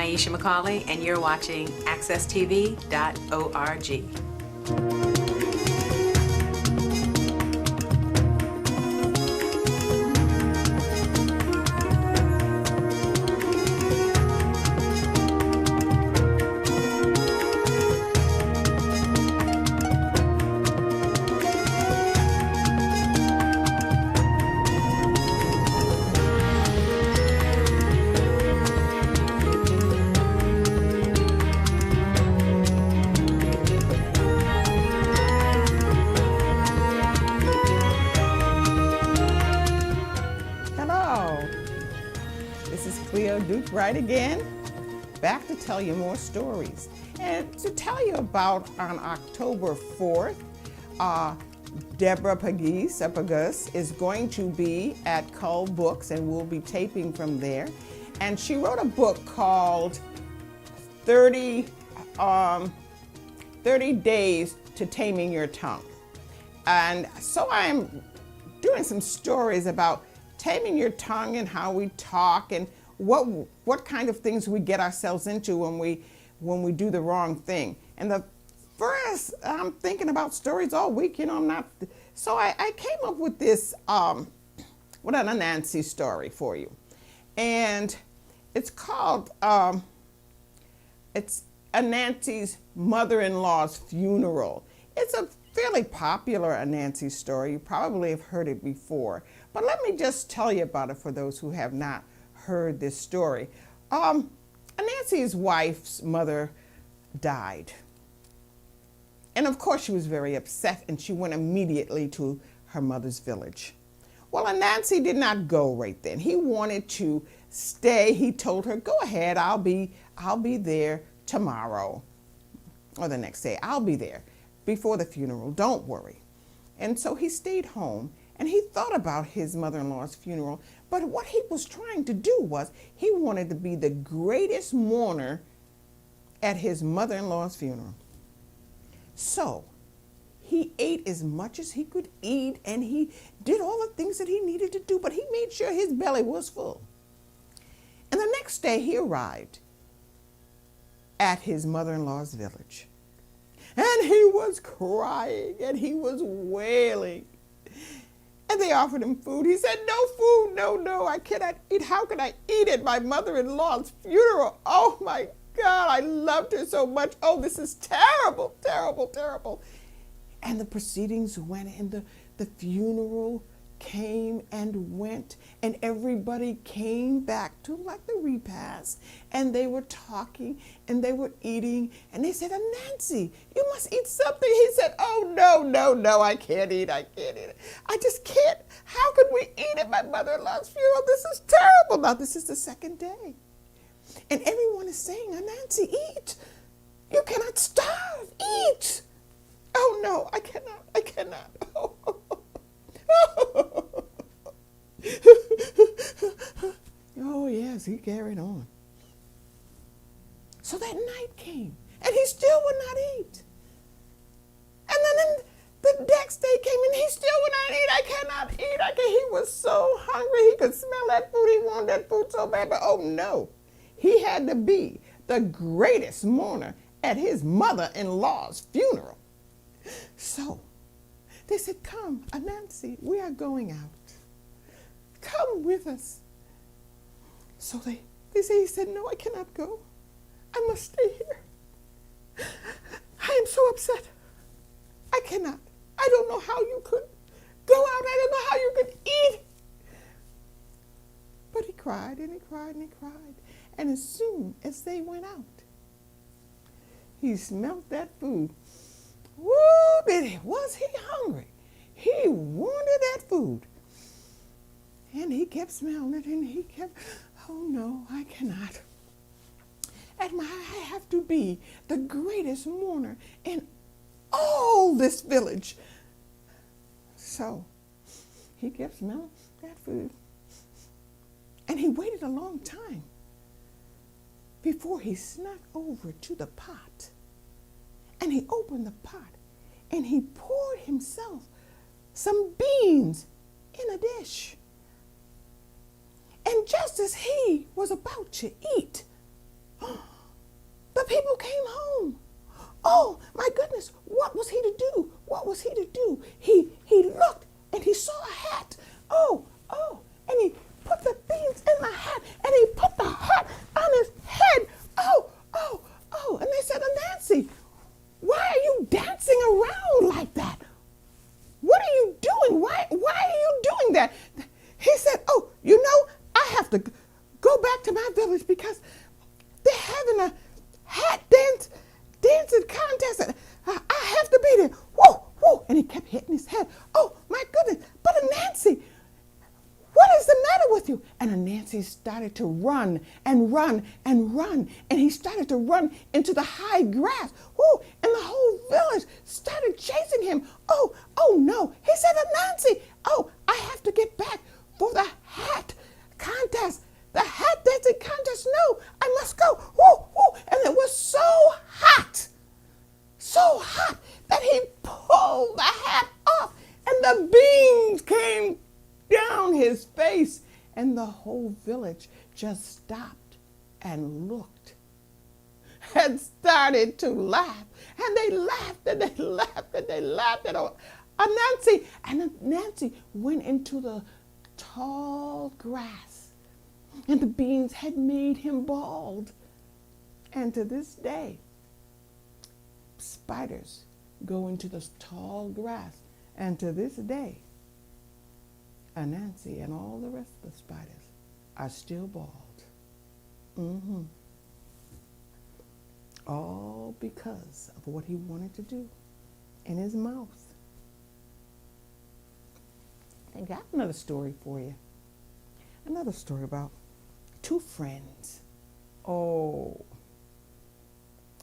Nyesha McCauley, and you're watching accesstv.org. This is Cleo right again, back to tell you more stories. And to tell you about on October 4th, Deborah Pagus is going to be at Cull Books, and we'll be taping from there. And she wrote a book called 30 Days to Taming Your Tongue. And so I'm doing some stories about taming your tongue and how we talk and what kind of things we get ourselves into when we do the wrong thing. And the first, I'm thinking about stories all week, so I came up with this, with a Nancy story for you. And it's called, it's a Nancy's mother-in-law's funeral. It's a fairly popular Nancy story. You probably have heard it before. But let me just tell you about it for those who have not heard this story. Nancy's wife's mother died. And of course she was very upset, and she went immediately to her mother's village. Well, Nancy did not go right then. He wanted to stay. He told her, go ahead, I'll be there tomorrow or the next day. I'll be there before the funeral, don't worry. And so he stayed home, and he thought about his mother-in-law's funeral, but what he was trying to do was he wanted to be the greatest mourner at his mother-in-law's funeral. So he ate as much as he could eat, and he did all the things that he needed to do, but he made sure his belly was full. And the next day he arrived at his mother-in-law's village. And he was crying, and he was wailing. And they offered him food. He said, no food, no, I cannot eat. How can I eat at my mother-in-law's funeral? Oh my God, I loved her so much. Oh, this is terrible, terrible, terrible. And the proceedings went, and the funeral came and went, and everybody came back to like the repast, and they were talking and they were eating, and they said, Nancy, you must eat something. He said, oh, no, I can't eat. I just can't. How could we eat at my mother-in-law's funeral? This is terrible. Now, this is the second day, and everyone is saying, Nancy, eat. You cannot starve. Eat. Oh, no, I cannot. Oh, yes, he carried on. So that night came, and he still would not eat. And then the next day came, and he still would not eat. I cannot eat. He was so hungry. He could smell that food. He wanted that food so bad. But oh, no. He had to be the greatest mourner at his mother-in-law's funeral. So they said, come, Nancy, we are going out. Come with us. So he said, no, I cannot go. I must stay here. I am so upset. I cannot. I don't know how you could go out. I don't know how you could eat. But he cried and he cried and he cried. And as soon as they went out, he smelt that food. Woo, was he hungry? He wanted that food. And he kept smelling it, and he kept, oh no, I cannot. I have to be the greatest mourner in all this village. So he kept smelling that food. And he waited a long time before he snuck over to the pot. And he opened the pot, and he poured himself some beans in a dish. And just as he was about to eat, The people came home. Oh my goodness, what was he to do? What was he to do? He looked and he saw a hat. Oh, and he put the beans in the hat and he put the hat on his head. Oh, and they said, Nancy, why are you dancing around like that? What are you doing? Why are you doing that? He said, oh, I have to go back to my village because they're having a hat dancing contest. I have to be there. Whoa, whoa. And he kept hitting his head. Oh, my goodness. But Nancy, what is the matter with you? And Nancy started to run and run and run. And he started to run into the high grass. Whoa, and the whole village started chasing him. Oh no. He said to Nancy, oh, I have to get back for the hat contest. The hat dancing contest. No, I must go. Whoa. And it was so hot that he pulled the hat off and the beams came down his face, and the whole village just stopped and looked and started to laugh. And they laughed and they laughed and they laughed at Nancy. And Nancy went into the tall grass, and the beans had made him bald. And to this day, spiders go into the tall grass. And to this day, Nancy and all the rest of the spiders are still bald. All because of what he wanted to do in his mouth. I got another story for you. Another story about two friends. Oh,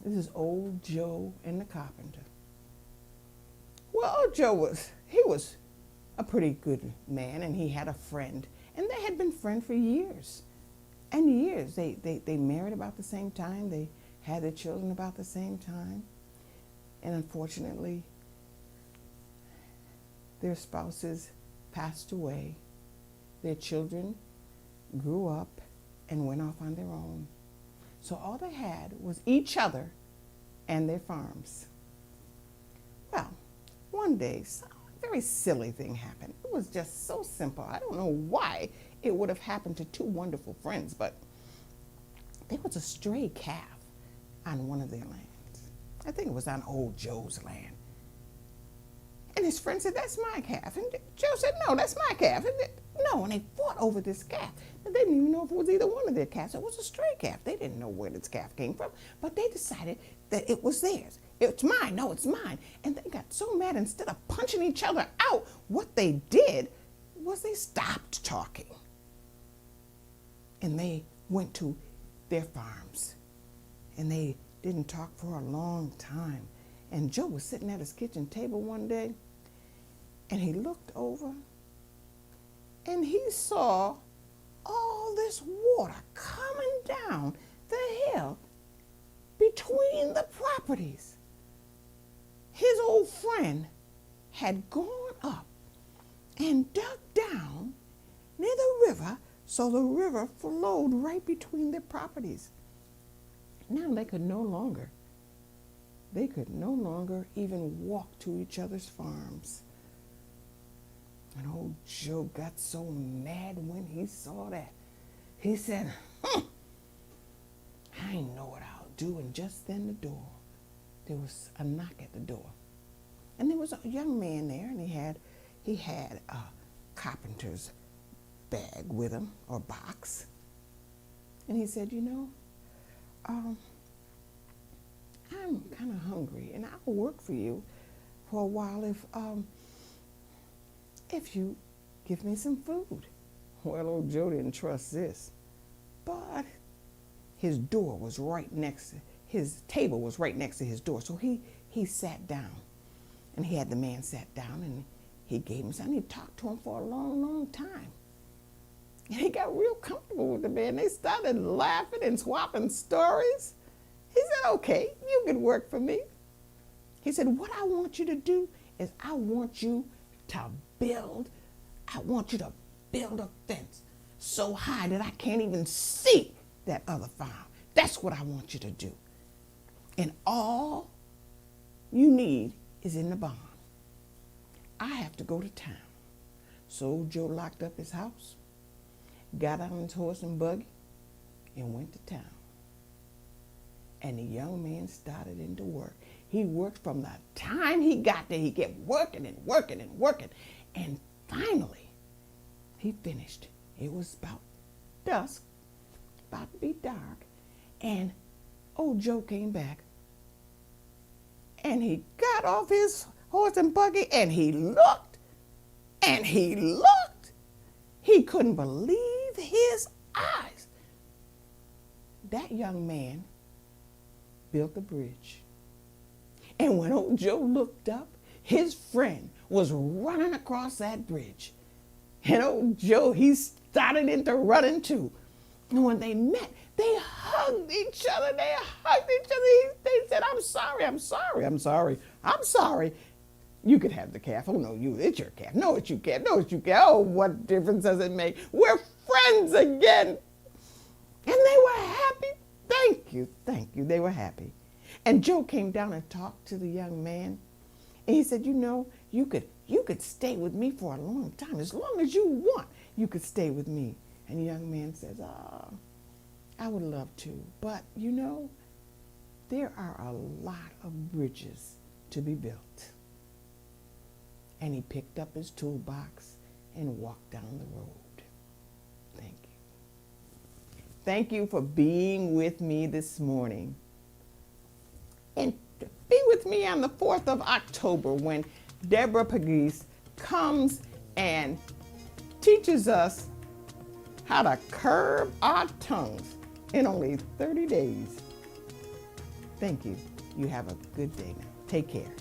this is old Joe and the carpenter. Well, old Joe was a pretty good man, and he had a friend, and they had been friends for years and years. They married about the same time. They had their children about the same time. And unfortunately, their spouses passed away. Their children grew up and went off on their own. So all they had was each other and their farms. Well, one day, a very silly thing happened. It was just so simple. I don't know why it would have happened to two wonderful friends, but there was a stray calf on one of their lands. I think it was on old Joe's land. And his friend said, that's my calf. And Joe said, no, that's my calf. And they fought over this calf. And they didn't even know if it was either one of their calves. It was a stray calf. They didn't know where this calf came from, but they decided that it was theirs. It's mine. No, it's mine. And they got so mad, instead of punching each other out, what they did was they stopped talking. And they went to their farms. And they didn't talk for a long time. And Joe was sitting at his kitchen table one day, and he looked over, and he saw all this water coming down the hill between the properties. His old friend had gone up and dug down near the river, so the river flowed right between their properties. Now they could no longer even walk to each other's farms. And old Joe got so mad when he saw that. He said, I know what I'll do. And just then there was a knock at the door. And there was a young man there, and he had a carpenter's bag with him, or box. And he said, I'm kind of hungry, and I'll work for you for a while if you give me some food. Well, old Joe didn't trust this, but his door was right next to, his table was right next to his door, so he sat down, and he had the man sat down, and he gave him something. He talked to him for a long, long time. And he got real comfortable with the man. They started laughing and swapping stories. He said, okay, you can work for me. He said, what I want you to do is I want you to build a fence so high that I can't even see that other farm. That's what I want you to do. And all you need is in the barn. I have to go to town. So old Joe locked up his house, got on his horse and buggy, and went to town. And the young man started into work. He worked from the time he got there. He kept working and working and working. And finally, he finished. It was about dusk, about to be dark. And old Joe came back. And he got off his horse and buggy and he looked. And he looked. He couldn't believe his eyes. That young man built a bridge. And when old Joe looked up, his friend was running across that bridge. And old Joe, he started into running too. And when they met, they hugged each other. They said, I'm sorry, I'm sorry, I'm sorry, I'm sorry. You could have the calf. Oh, no, it's your calf. No, it's your calf. No, it's your calf. Oh, what difference does it make? We're friends again. And they were happy. Thank you. They were happy. And Joe came down and talked to the young man. And he said, you could stay with me for a long time. As long as you want, you could stay with me. And the young man says, I would love to. But, there are a lot of bridges to be built. And he picked up his toolbox and walked down the road. Thank you. Thank you for being with me this morning. And be with me on the 4th of October when Deborah Pegues comes and teaches us how to curb our tongues in only 30 days. Thank you. You have a good day now. Take care.